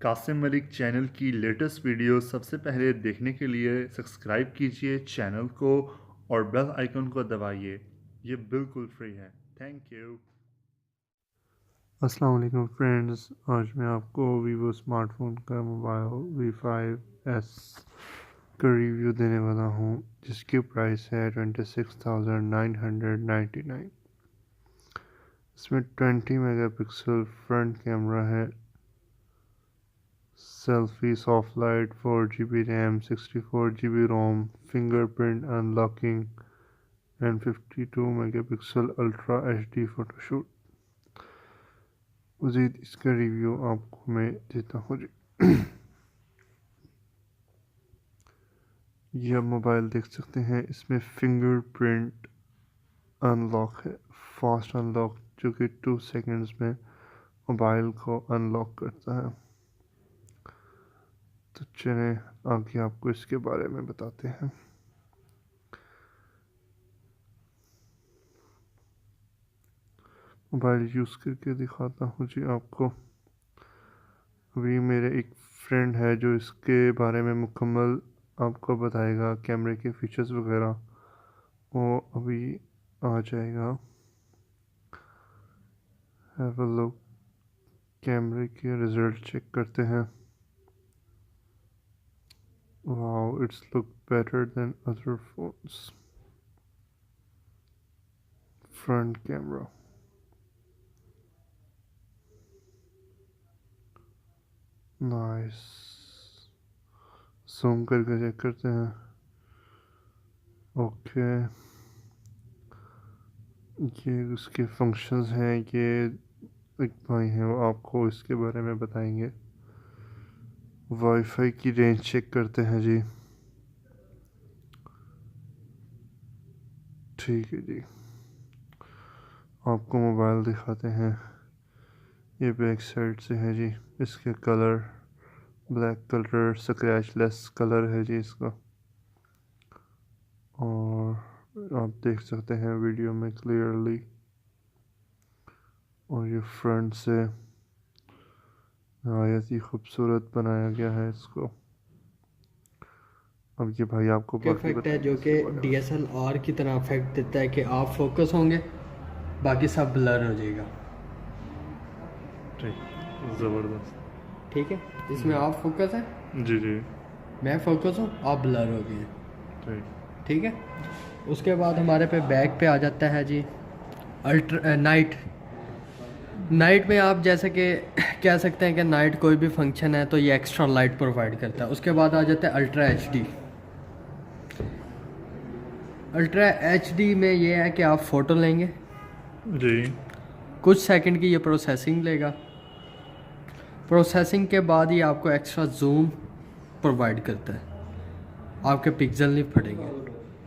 Qasim Malik channel की latest video सबसे पहले देखने के लिए सब्सक्राइब कीजिए चैनल को और बेल आइकन को दबाइए। ये बिल्कुल फ्री है। Thank you. अस्सलाम वालेकुम फ्रेंड्स, आज मैं आपको वीवो स्मार्टफोन का मोबाइल V5s का रिव्यू देने वाला हूँ, जिसकी प्राइस है 26,999। इसमें 20 मेगापिक्सल फ्रंट कैमरा है, selfie, soft light, 4GB RAM, 64GB ROM, fingerprint unlocking and 52 megapixel ultra HD photoshoot. मज़ीद इसका रिव्यू आपको मैं देता हूँ जी। ये आप मोबाइल देख सकते हैं, इसमें फिंगरप्रिंट अनलॉक है, फास्ट अनलॉक, जो कि 2 सेकंड्स में मोबाइल को अनलॉक करता है। तो चलें आगे आपको इसके बारे में बताते हैं। मोबाइल यूज़ करके दिखाता हूँ जी आपको। अभी मेरे एक फ्रेंड है जो इसके बारे में मुकम्मल आपको बताएगा, कैमरे के फीचर्स वगैरह, वो अभी आ जाएगा। हैव अ लुक, कैमरे के रिजल्ट चेक करते हैं। Wow, it's look better than other phones. Front camera nice. Zoom करके चेक करते हैं। ओके, ये उसके फंक्शंस हैं। ये एक भाई हैं, वो आपको इसके बारे में बताएंगे। वाईफाई की रेंज चेक करते हैं जी। ठीक है जी, आपको मोबाइल दिखाते हैं। ये बैक साइड से है जी। इसके colour black colour, scratchless colour है जी इसका, और आप देख सकते हैं वीडियो में क्लियरली। और ये फ्रंट से नहायत ही खूबसूरत बनाया गया है इसको। अब ये भाई आपको बाकी इफेक्ट है बताएंगे जो कि इसके बारे में। DSLR की तरह इफेक्ट देता है कि आप फोकस होंगे, बाकी सब ब्लर हो जाएगा। ठीक, ज़बरदस्त। ठीक है, इसमें आप फोकस है, जी जी। मैं फोकस हूँ, आप ब्लर हो गए। ठीक। ठीक है, उसके बाद हमारे पे बैक पे आ जाता है जी अल्ट्रा नाइट। नाइट में आप जैसे कि कह सकते हैं कि नाइट कोई भी फंक्शन है तो ये एक्स्ट्रा लाइट प्रोवाइड करता है। उसके बाद आ जाता है अल्ट्रा HD। अल्ट्रा HD में ये है कि आप फ़ोटो लेंगे, जी कुछ सेकंड की ये प्रोसेसिंग लेगा। प्रोसेसिंग के बाद ही आपको एक्स्ट्रा जूम प्रोवाइड करता है, आपके पिक्सल नहीं फटेंगे।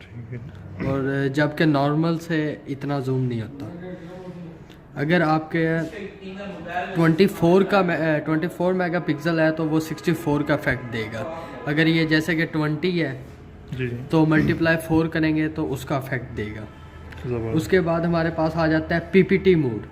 ठीक है। और जबकि नॉर्मल से इतना जूम नहीं होता। अगर आपके 24 मेगापिक्सल है तो वो 64 का इफेक्ट देगा। अगर ये जैसे कि 20 है जी तो मल्टीप्लाई 4 करेंगे तो उसका इफेक्ट देगा। ज़बरदस्त। उसके बाद हमारे पास आ जाता है PPT मोड।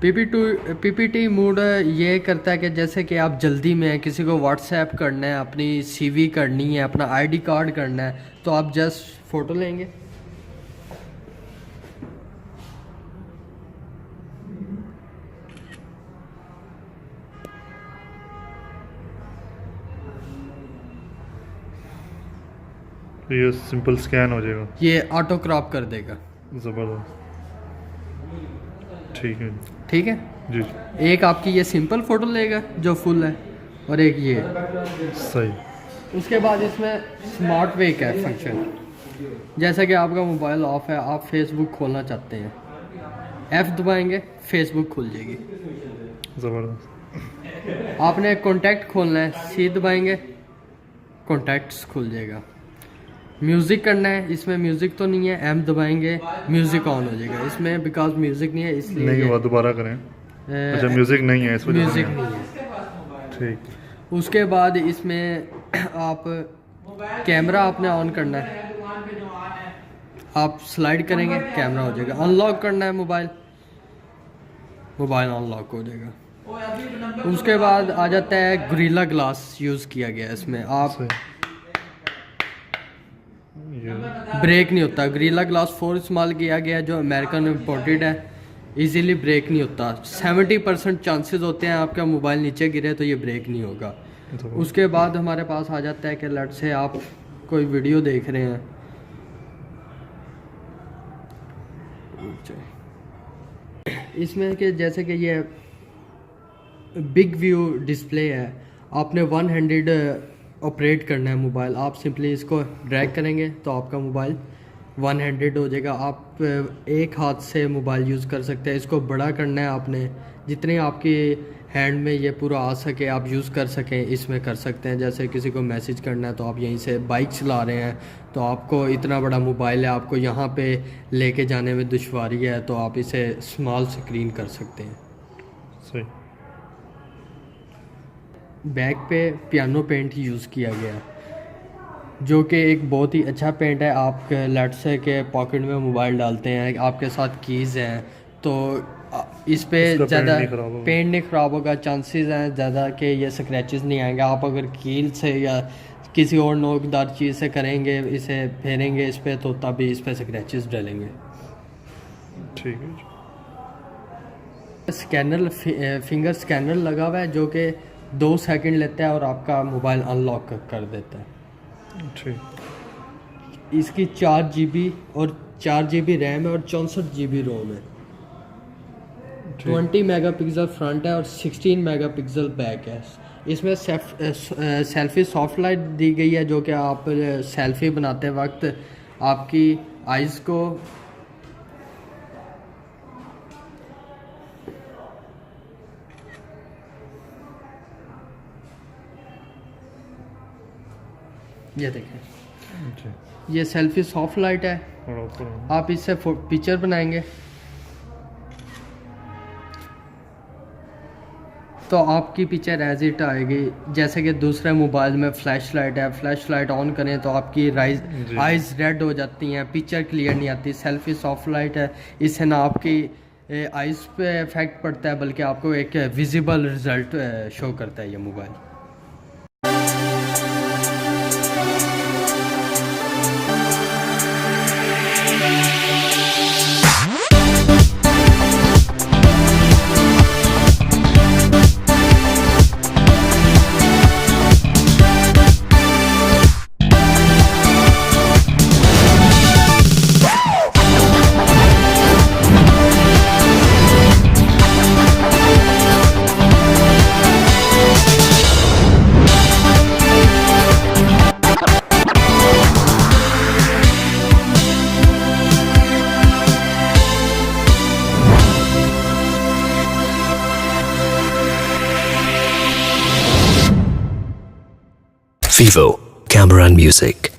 PPT मोड ये करता है कि जैसे कि आप जल्दी में किसी को व्हाट्सएप करना है, अपनी CV करनी है, अपना ID कार्ड करना है, तो आप जस्ट फ़ोटो लेंगे, तो ये सिंपल स्कैन हो जाएगा। ये ऑटो क्रॉप कर देगा। ज़बरदस्त। ठीक है। ठीक है, जी एक आपकी ये सिंपल फ़ोटो लेगा जो फुल है, और एक ये। सही। उसके बाद इसमें स्मार्ट वेक है फंक्शन। जैसे कि आपका मोबाइल ऑफ है, आप फेसबुक खोलना चाहते हैं, F दबाएंगे, फेसबुक खुल जाएगी। ज़बरदस्त। आपने कॉन्टैक्ट खोलना है, C दबाएंगे, कॉन्टैक्ट्स खुल जाएगा। म्यूज़िक करना है, इसमें म्यूज़िक तो नहीं है, M दबाएंगे, म्यूज़िक ऑन हो जाएगा। इसमें बिकॉज म्यूज़िक नहीं है इसलिए नहीं हुआ, दोबारा करें। अच्छा, म्यूज़िक नहीं है इस वजह से। म्यूज़िक नहीं है। ठीक। उसके बाद इसमें आप कैमरा आपने ऑन करना है, आप स्लाइड करेंगे, कैमरा हो जाएगा। अनलॉक करना है मोबाइल, मोबाइल अनलॉक हो जाएगा। उसके बाद आ जाता है गोरिल्ला ग्लास यूज़ किया गया है इसमें। आप ब्रेक नहीं होता, गोरिल्ला ग्लास 4 इस्तेमाल किया गया है जो अमेरिकन में इम्पोर्टेड है, इजीली ब्रेक नहीं होता। 70% चांसेस होते हैं आपका मोबाइल नीचे गिरे तो ये ब्रेक नहीं होगा। उसके बाद हमारे पास आ जाता है कि लेट से आप कोई वीडियो देख रहे हैं, इसमें कि जैसे कि ये बिग व्यू डिस्प्ले है, आपने वन हैंडेड ऑपरेट करना है मोबाइल। आप सिंपली इसको ड्रैग करेंगे तो आपका मोबाइल वन हैंडेड हो जाएगा। आप एक हाथ से मोबाइल यूज़ कर सकते हैं। इसको बड़ा करना है आपने, जितनी आपकी हैंड में ये पूरा आ सके आप यूज़ कर सकें इसमें कर सकते हैं। जैसे किसी को मैसेज करना है तो आप यहीं से बाइक चला रहे हैं तो आपको इतना बड़ा मोबाइल है, आपको यहाँ पे लेके जाने में दुश्वारी है तो आप इसे स्मॉल स्क्रीन कर सकते हैं। सही। बैक पे पियानो पेंट यूज़ किया गया है जो कि एक बहुत ही अच्छा पेंट है। आप लेट से के पॉकेट में मोबाइल डालते हैं, आपके साथ कीज़ हैं तो इस पे ज़्यादा पेंट नहीं ख़राब होगा, चांसेस हैं ज़्यादा कि ये स्क्रैचेस नहीं आएंगे। आप अगर कील से या किसी और नोकदार चीज़ से करेंगे, इसे फेरेंगे इस पे तो तभी इस पे स्क्रैचेस डलेंगे। ठीक है। स्कैनर फिंगर स्कैनर लगा हुआ है जो कि 2 सेकंड लेता है और आपका मोबाइल अनलॉक कर देता है। ठीक। इसकी 4 GB और 4 GB रैम है और 64 GB रोम है। 20 मेगापिक्सल फ्रंट है और 16 मेगापिक्सल बैक है। इसमें सेल्फी सॉफ्ट लाइट दी गई है जो कि आप सेल्फी बनाते वक्त आपकी आइज़ को ये देखें, ये सेल्फी सॉफ्ट लाइट है। आप इससे पिक्चर बनाएंगे तो आपकी पिक्चर एज इट आएगी। जैसे कि दूसरे मोबाइल में फ्लैश लाइट है, फ्लैश लाइट ऑन करें तो आपकी आइज़ रेड हो जाती हैं, पिक्चर क्लियर नहीं आती। सेल्फी सॉफ्ट लाइट है, इससे ना आपकी आइज़ पे इफेक्ट पड़ता है बल्कि आपको एक विजिबल रिजल्ट शो करता है ये mobile. Vivo Camera and Music.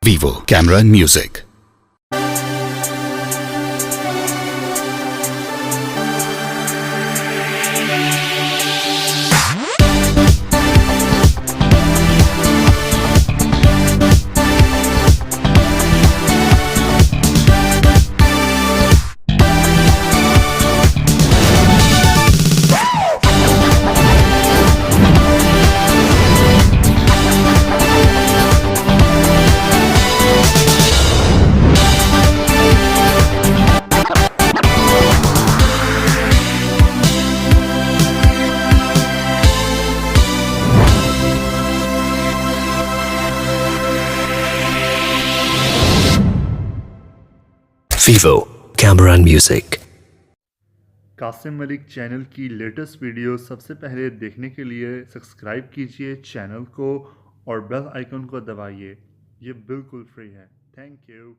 Vivo Camera and Music. Vivo Camera and Music. Qasim Malik channel की लेटेस्ट वीडियो सबसे पहले देखने के लिए सब्सक्राइब कीजिए चैनल को और बेल आइकन को दबाइए। ये बिल्कुल फ्री है। Thank you.